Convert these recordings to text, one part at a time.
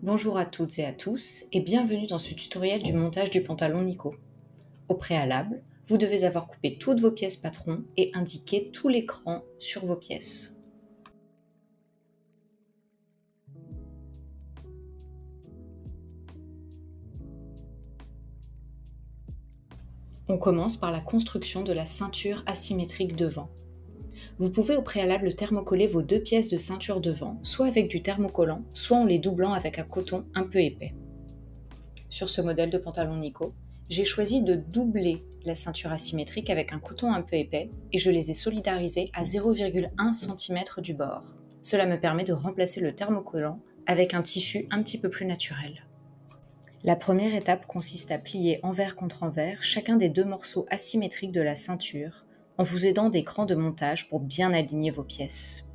Bonjour à toutes et à tous et bienvenue dans ce tutoriel du montage du pantalon Nico. Au préalable, vous devez avoir coupé toutes vos pièces patron et indiqué tout l'écran sur vos pièces. On commence par la construction de la ceinture asymétrique devant. Vous pouvez au préalable thermocoller vos deux pièces de ceinture devant, soit avec du thermocollant, soit en les doublant avec un coton un peu épais. Sur ce modèle de pantalon Nico, j'ai choisi de doubler la ceinture asymétrique avec un coton un peu épais et je les ai solidarisés à 0,1 cm du bord. Cela me permet de remplacer le thermocollant avec un tissu un petit peu plus naturel. La première étape consiste à plier envers contre envers chacun des deux morceaux asymétriques de la ceinture en vous aidant d'écrans de montage pour bien aligner vos pièces.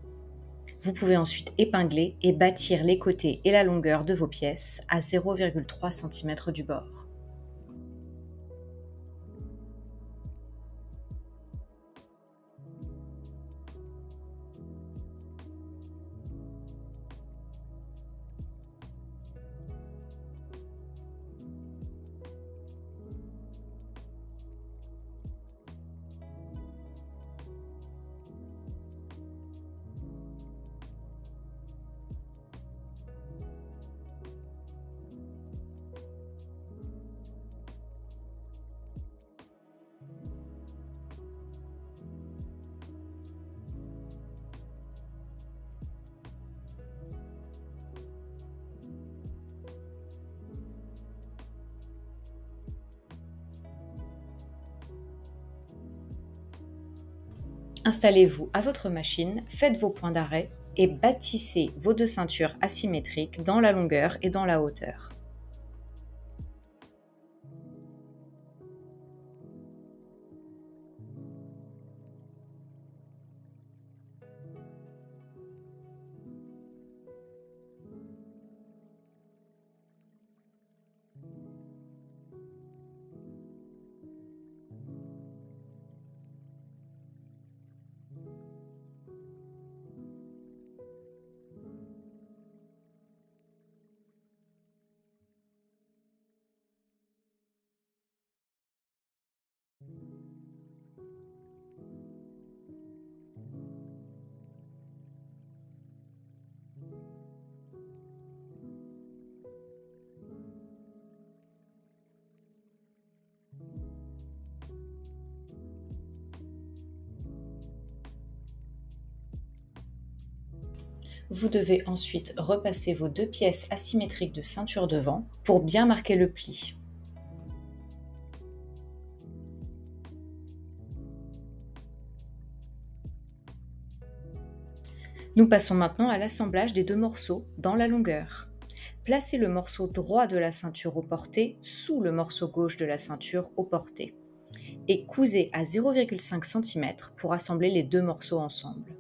Vous pouvez ensuite épingler et bâtir les côtés et la longueur de vos pièces à 0,3 cm du bord. Installez-vous à votre machine, faites vos points d'arrêt et bâtissez vos deux ceintures asymétriques dans la longueur et dans la hauteur. Vous devez ensuite repasser vos deux pièces asymétriques de ceinture devant pour bien marquer le pli. Nous passons maintenant à l'assemblage des deux morceaux dans la longueur. Placez le morceau droit de la ceinture au porté sous le morceau gauche de la ceinture au porté et cousez à 0,5 cm pour assembler les deux morceaux ensemble.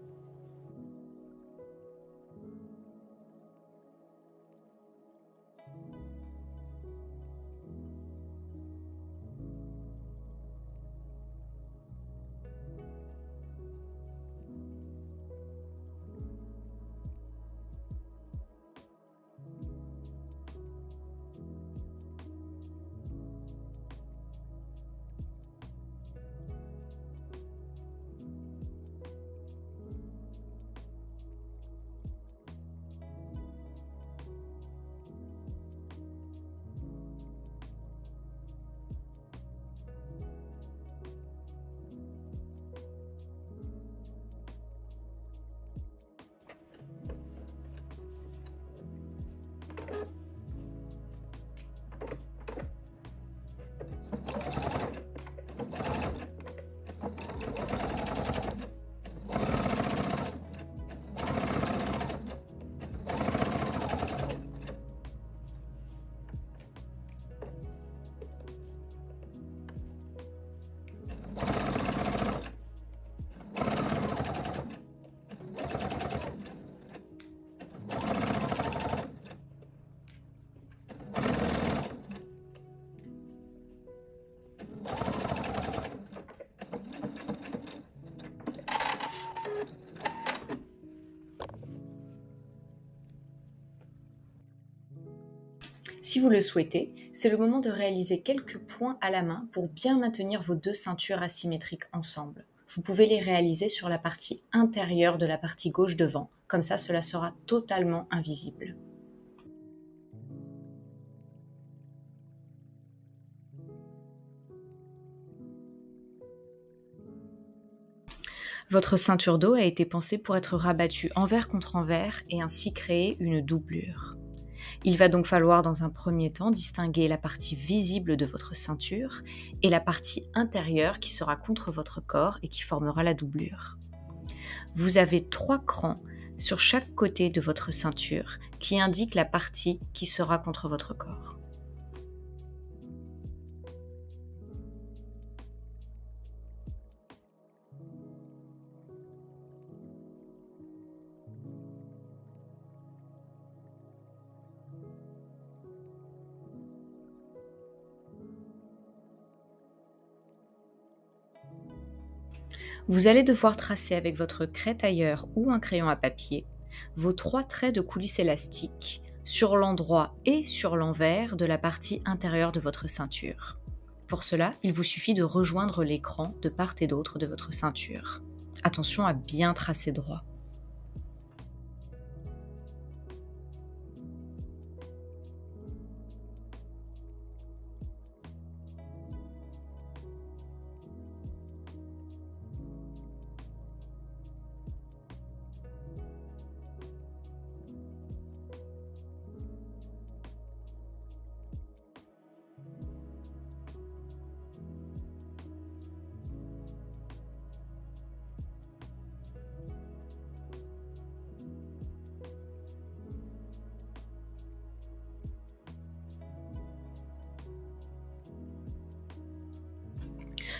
Si vous le souhaitez, c'est le moment de réaliser quelques points à la main pour bien maintenir vos deux ceintures asymétriques ensemble. Vous pouvez les réaliser sur la partie intérieure de la partie gauche devant, comme ça cela sera totalement invisible. Votre ceinture dos a été pensée pour être rabattue envers contre envers et ainsi créer une doublure. Il va donc falloir dans un premier temps distinguer la partie visible de votre ceinture et la partie intérieure qui sera contre votre corps et qui formera la doublure. Vous avez 3 crans sur chaque côté de votre ceinture qui indiquent la partie qui sera contre votre corps. Vous allez devoir tracer avec votre craie-tailleur ou un crayon à papier vos 3 traits de coulisse élastique sur l'endroit et sur l'envers de la partie intérieure de votre ceinture. Pour cela, il vous suffit de rejoindre l'écran de part et d'autre de votre ceinture. Attention à bien tracer droit.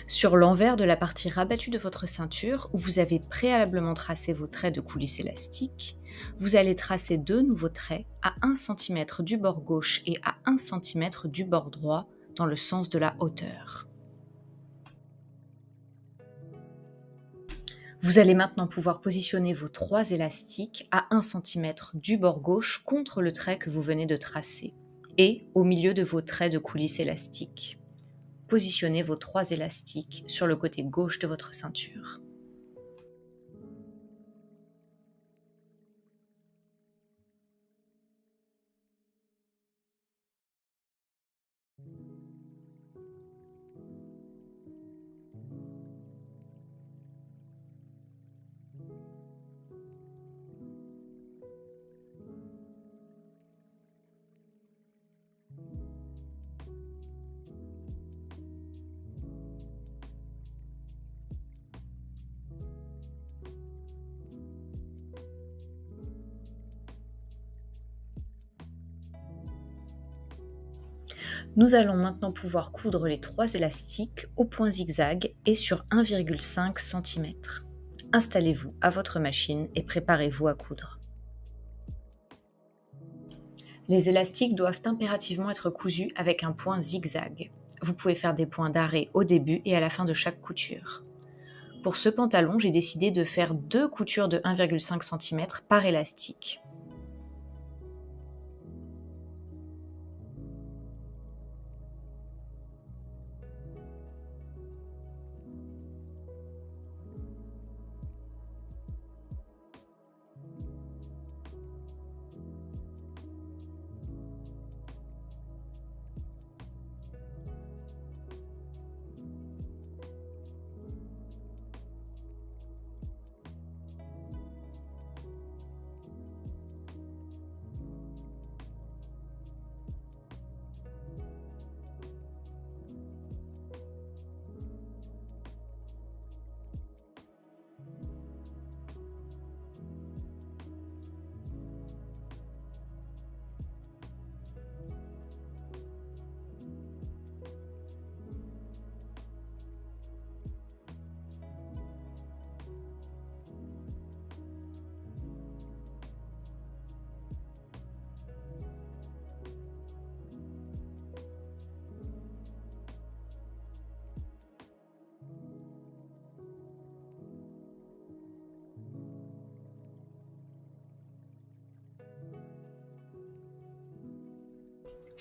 Sur l'envers de la partie rabattue de votre ceinture, où vous avez préalablement tracé vos traits de coulisse élastique, vous allez tracer 2 nouveaux traits à 1 cm du bord gauche et à 1 cm du bord droit dans le sens de la hauteur. Vous allez maintenant pouvoir positionner vos 3 élastiques à 1 cm du bord gauche contre le trait que vous venez de tracer et au milieu de vos traits de coulisse élastique. Positionnez vos 3 élastiques sur le côté gauche de votre ceinture. Nous allons maintenant pouvoir coudre les 3 élastiques au point zigzag et sur 1,5 cm. Installez-vous à votre machine et préparez-vous à coudre. Les élastiques doivent impérativement être cousus avec un point zigzag. Vous pouvez faire des points d'arrêt au début et à la fin de chaque couture. Pour ce pantalon, j'ai décidé de faire 2 coutures de 1,5 cm par élastique.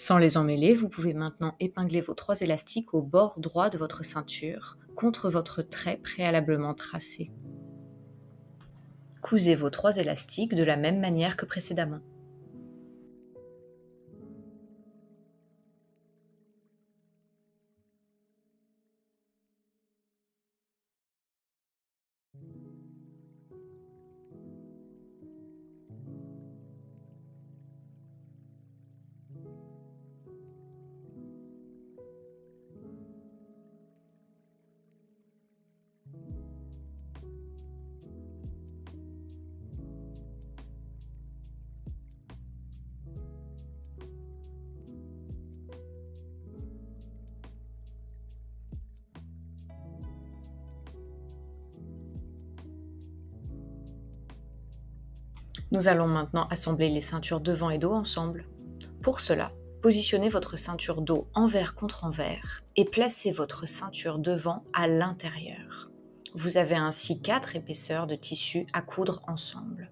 Sans les emmêler, vous pouvez maintenant épingler vos 3 élastiques au bord droit de votre ceinture, contre votre trait préalablement tracé. Cousez vos 3 élastiques de la même manière que précédemment. Nous allons maintenant assembler les ceintures devant et dos ensemble. Pour cela, positionnez votre ceinture dos envers contre envers et placez votre ceinture devant à l'intérieur. Vous avez ainsi 4 épaisseurs de tissu à coudre ensemble.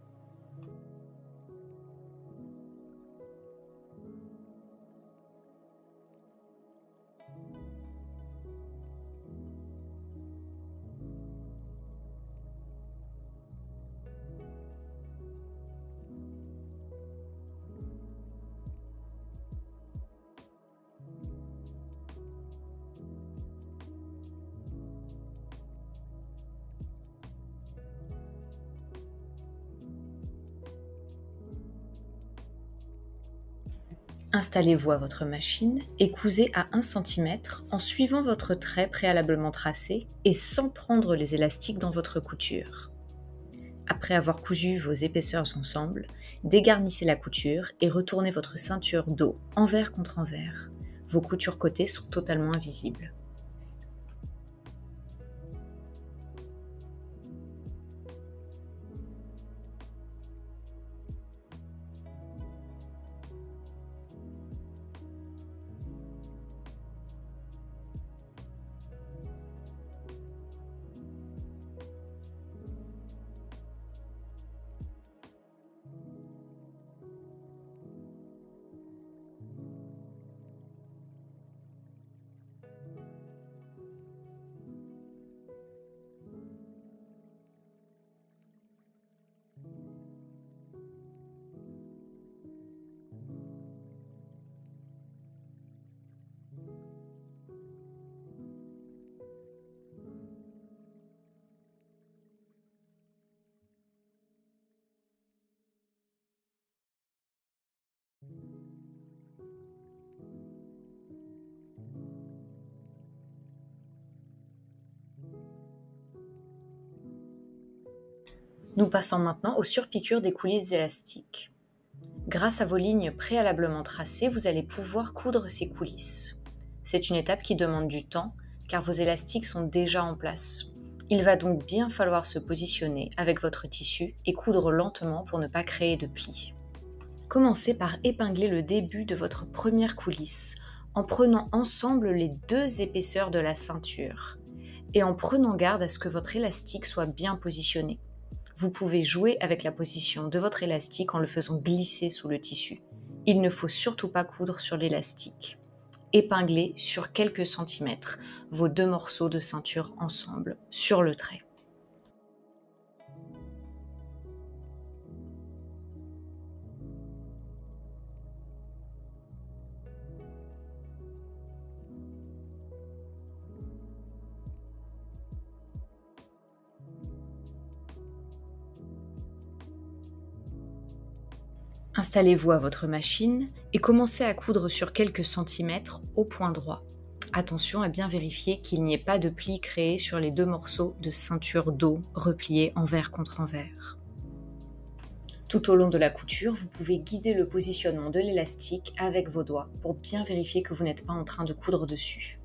Installez-vous à votre machine et cousez à 1 cm en suivant votre trait préalablement tracé et sans prendre les élastiques dans votre couture. Après avoir cousu vos épaisseurs ensemble, dégarnissez la couture et retournez votre ceinture dos envers contre envers. Vos coutures côtés sont totalement invisibles. Nous passons maintenant aux surpiqûres des coulisses élastiques. Grâce à vos lignes préalablement tracées, vous allez pouvoir coudre ces coulisses. C'est une étape qui demande du temps, car vos élastiques sont déjà en place. Il va donc bien falloir se positionner avec votre tissu et coudre lentement pour ne pas créer de plis. Commencez par épingler le début de votre première coulisse, en prenant ensemble les 2 épaisseurs de la ceinture, et en prenant garde à ce que votre élastique soit bien positionné. Vous pouvez jouer avec la position de votre élastique en le faisant glisser sous le tissu. Il ne faut surtout pas coudre sur l'élastique. Épinglez sur quelques centimètres vos 2 morceaux de ceinture ensemble sur le trait. Installez-vous à votre machine et commencez à coudre sur quelques centimètres au point droit. Attention à bien vérifier qu'il n'y ait pas de plis créés sur les 2 morceaux de ceinture dos repliés envers contre envers. Tout au long de la couture, vous pouvez guider le positionnement de l'élastique avec vos doigts pour bien vérifier que vous n'êtes pas en train de coudre dessus.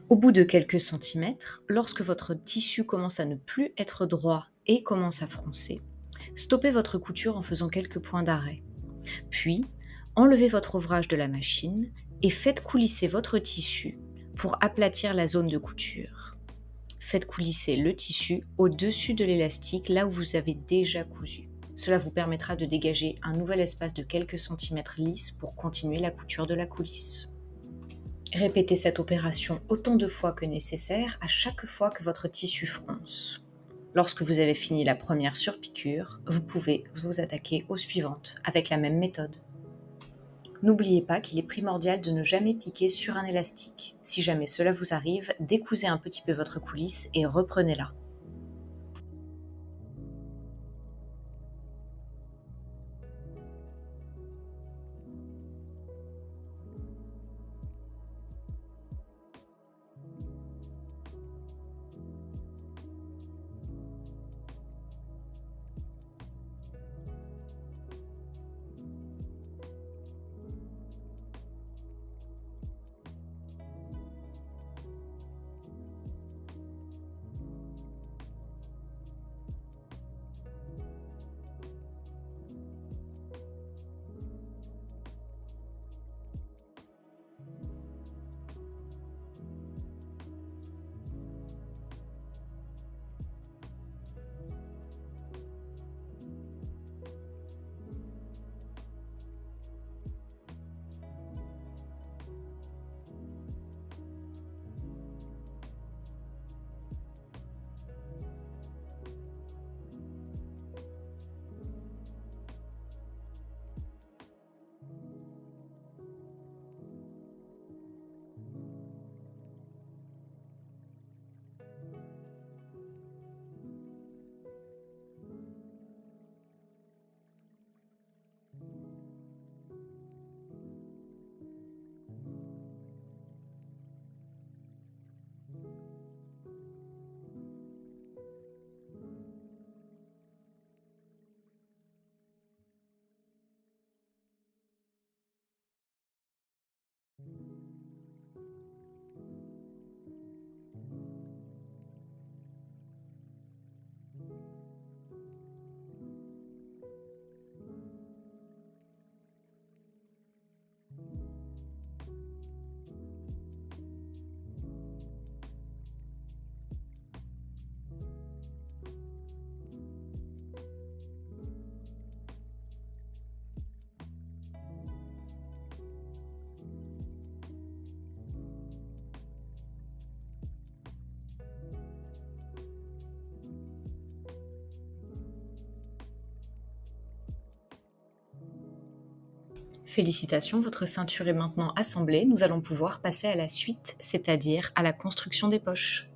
Au bout de quelques centimètres, lorsque votre tissu commence à ne plus être droit et commence à froncer, stoppez votre couture en faisant quelques points d'arrêt. Puis, enlevez votre ouvrage de la machine et faites coulisser votre tissu pour aplatir la zone de couture. Faites coulisser le tissu au-dessus de l'élastique là où vous avez déjà cousu. Cela vous permettra de dégager un nouvel espace de quelques centimètres lisses pour continuer la couture de la coulisse. Répétez cette opération autant de fois que nécessaire à chaque fois que votre tissu fronce. Lorsque vous avez fini la première surpiqûre, vous pouvez vous attaquer aux suivantes avec la même méthode. N'oubliez pas qu'il est primordial de ne jamais piquer sur un élastique. Si jamais cela vous arrive, décousez un petit peu votre coulisse et reprenez-la. Félicitations, votre ceinture est maintenant assemblée. Nous allons pouvoir passer à la suite, c'est-à-dire à la construction des poches.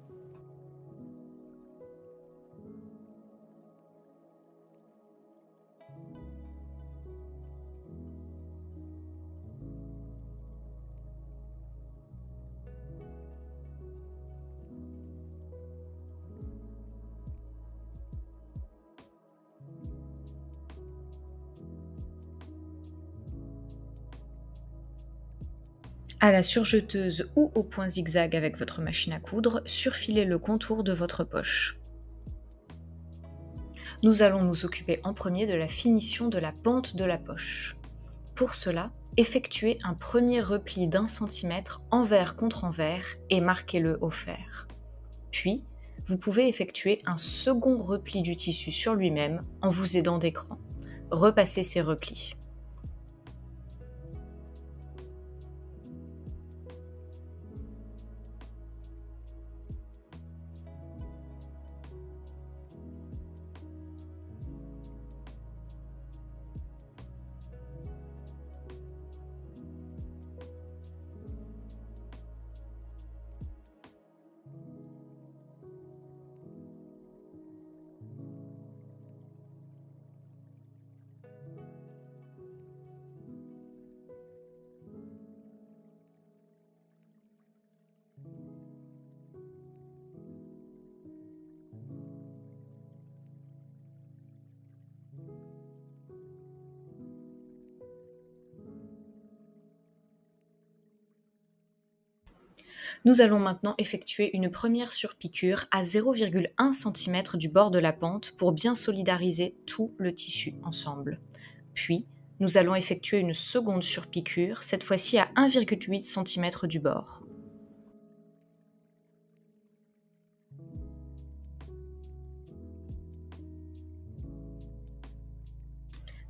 À la surjeteuse ou au point zigzag avec votre machine à coudre, surfilez le contour de votre poche. Nous allons nous occuper en premier de la finition de la pente de la poche. Pour cela, effectuez un premier repli d'1 cm envers contre envers et marquez-le au fer. Puis, vous pouvez effectuer un second repli du tissu sur lui-même en vous aidant d'écran. Repassez ces replis. Nous allons maintenant effectuer une première surpiqûre à 0,1 cm du bord de la pente pour bien solidariser tout le tissu ensemble. Puis, nous allons effectuer une seconde surpiqûre, cette fois-ci à 1,8 cm du bord.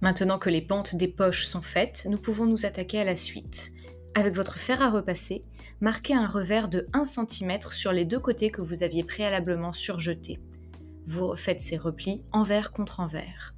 Maintenant que les pentes des poches sont faites, nous pouvons nous attaquer à la suite. Avec votre fer à repasser, marquez un revers de 1 cm sur les deux côtés que vous aviez préalablement surjetés. Vous refaites ces replis envers contre envers.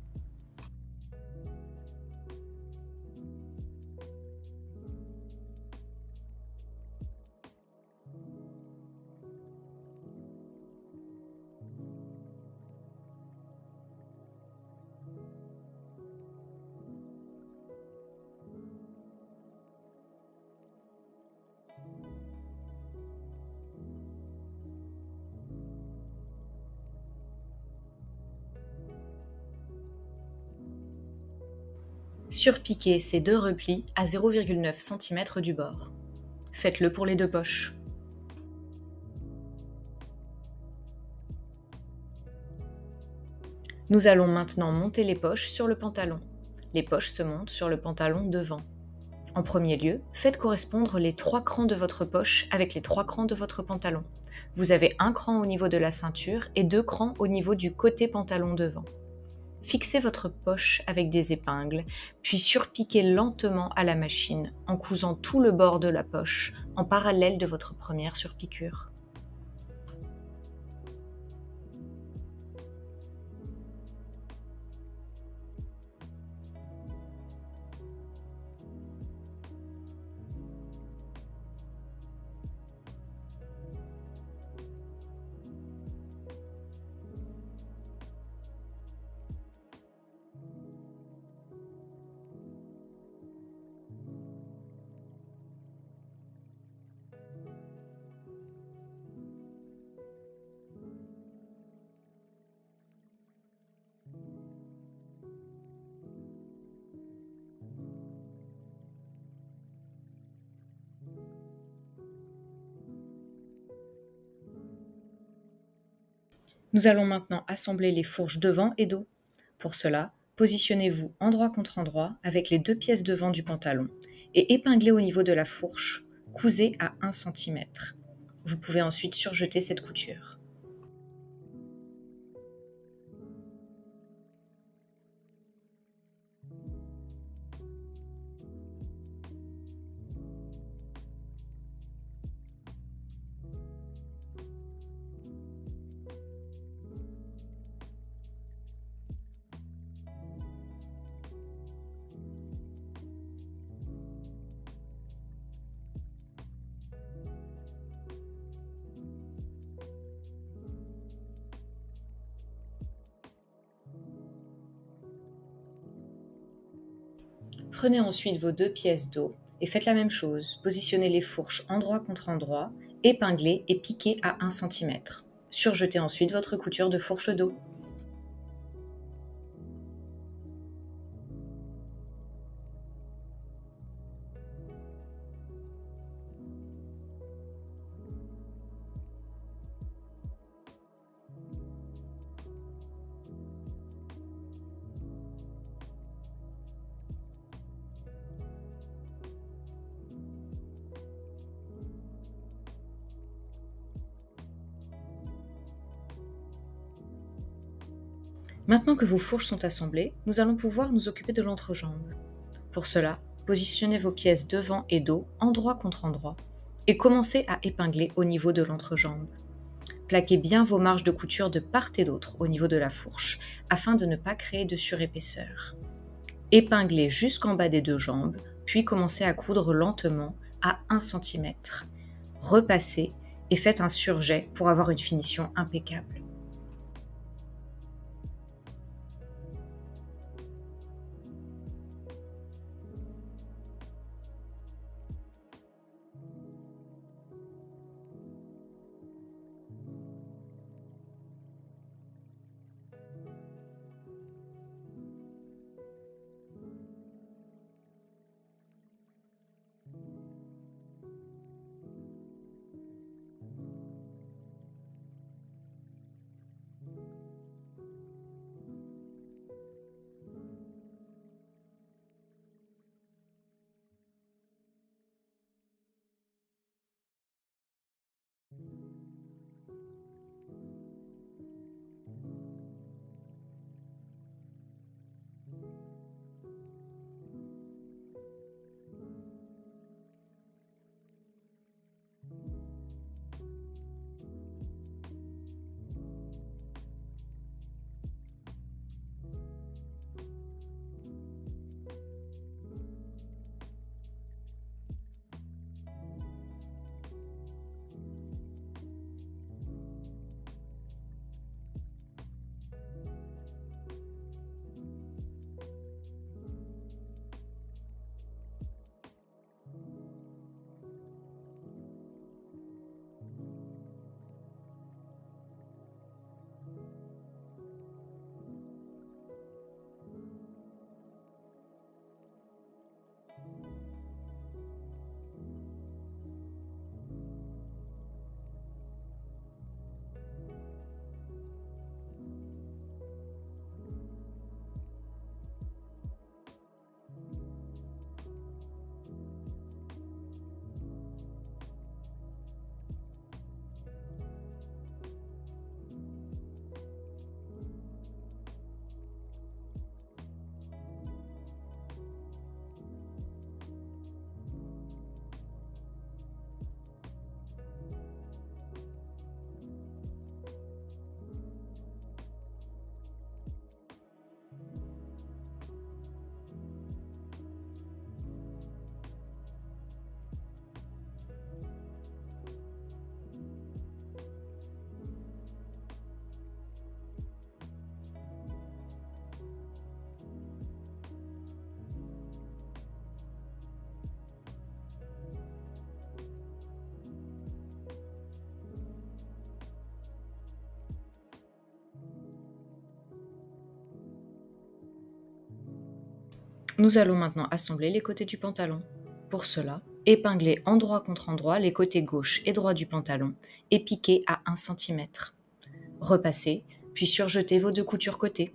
Surpiquez ces deux replis à 0,9 cm du bord. Faites-le pour les deux poches. Nous allons maintenant monter les poches sur le pantalon. Les poches se montent sur le pantalon devant. En premier lieu, faites correspondre les 3 crans de votre poche avec les 3 crans de votre pantalon. Vous avez un cran au niveau de la ceinture et 2 crans au niveau du côté pantalon devant. Fixez votre poche avec des épingles, puis surpiquez lentement à la machine en cousant tout le bord de la poche en parallèle de votre première surpiqûre. Nous allons maintenant assembler les fourches devant et dos. Pour cela, positionnez-vous endroit contre endroit avec les deux pièces devant du pantalon et épinglez au niveau de la fourche, cousez à 1 cm. Vous pouvez ensuite surjeter cette couture. Prenez ensuite vos deux pièces dos et faites la même chose. Positionnez les fourches endroit contre endroit, épinglez et piquez à 1 cm. Surjetez ensuite votre couture de fourche dos. Maintenant que vos fourches sont assemblées, nous allons pouvoir nous occuper de l'entrejambe. Pour cela, positionnez vos pièces devant et dos, endroit contre endroit, et commencez à épingler au niveau de l'entrejambe. Plaquez bien vos marges de couture de part et d'autre au niveau de la fourche, afin de ne pas créer de surépaisseur. Épinglez jusqu'en bas des deux jambes, puis commencez à coudre lentement à 1 cm. Repassez et faites un surjet pour avoir une finition impeccable. Nous allons maintenant assembler les côtés du pantalon. Pour cela, épinglez endroit contre endroit les côtés gauche et droit du pantalon et piquez à 1 cm. Repassez, puis surjetez vos 2 coutures côté.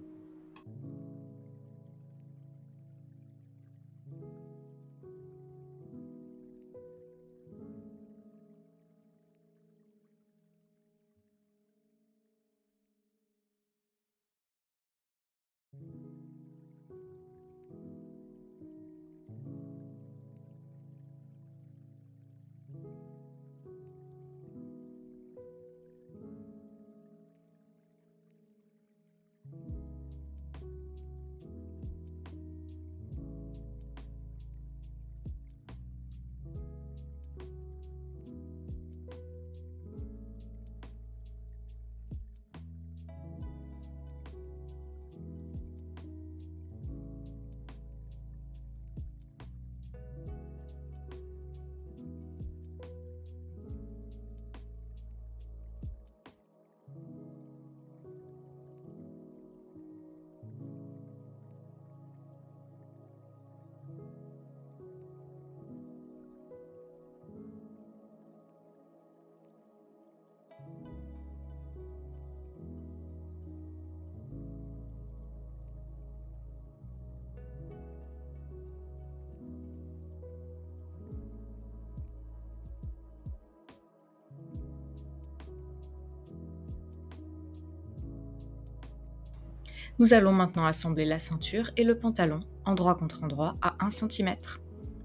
Nous allons maintenant assembler la ceinture et le pantalon, endroit contre endroit, à 1 cm.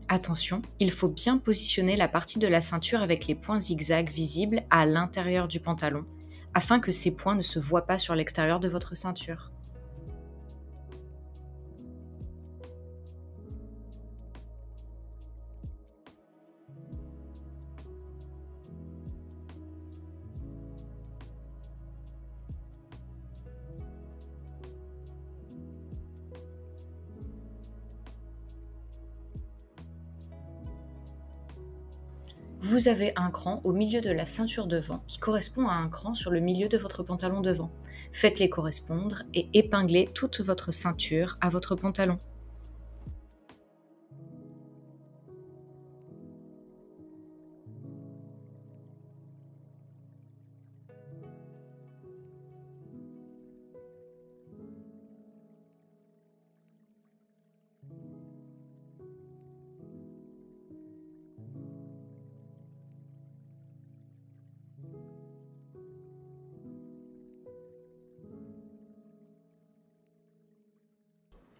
Attention, il faut bien positionner la partie de la ceinture avec les points zigzags visibles à l'intérieur du pantalon, afin que ces points ne se voient pas sur l'extérieur de votre ceinture. Vous avez un cran au milieu de la ceinture devant qui correspond à un cran sur le milieu de votre pantalon devant. Faites-les correspondre et épinglez toute votre ceinture à votre pantalon.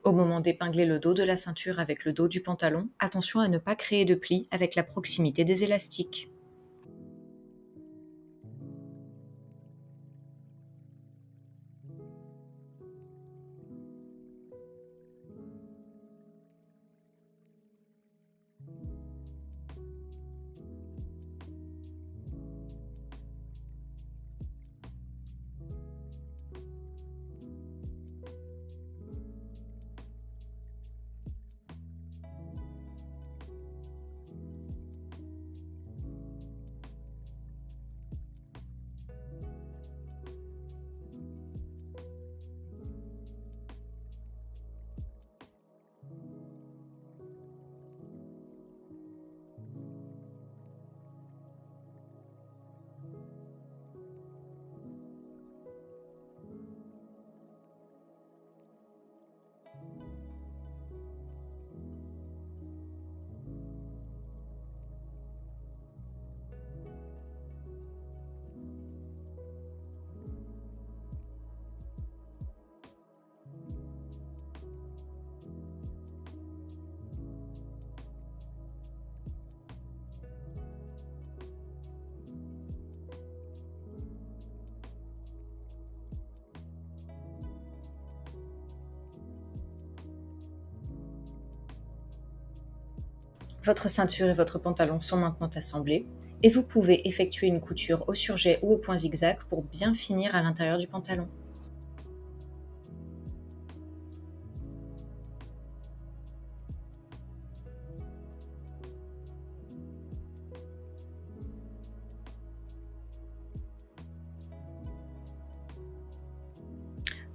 Au moment d'épingler le dos de la ceinture avec le dos du pantalon, attention à ne pas créer de plis avec la proximité des élastiques. Votre ceinture et votre pantalon sont maintenant assemblés et vous pouvez effectuer une couture au surjet ou au point zigzag pour bien finir à l'intérieur du pantalon.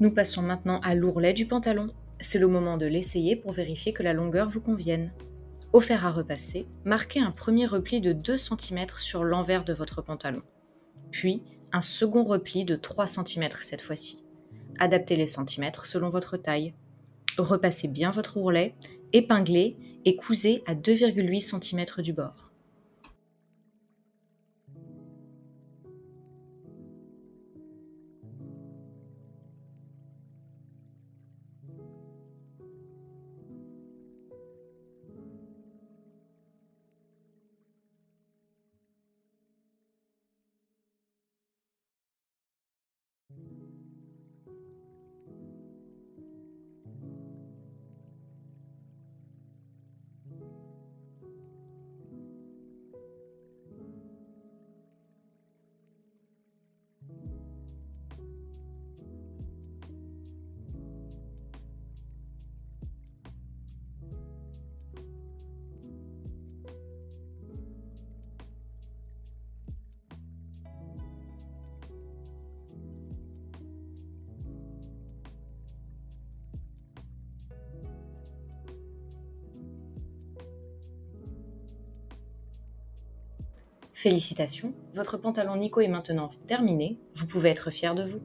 Nous passons maintenant à l'ourlet du pantalon. C'est le moment de l'essayer pour vérifier que la longueur vous convienne. Au fer à repasser, marquez un premier repli de 2 cm sur l'envers de votre pantalon, puis un second repli de 3 cm cette fois-ci. Adaptez les centimètres selon votre taille. Repassez bien votre ourlet, épinglez et cousez à 2,8 cm du bord. Félicitations, votre pantalon Nico est maintenant terminé, vous pouvez être fier de vous.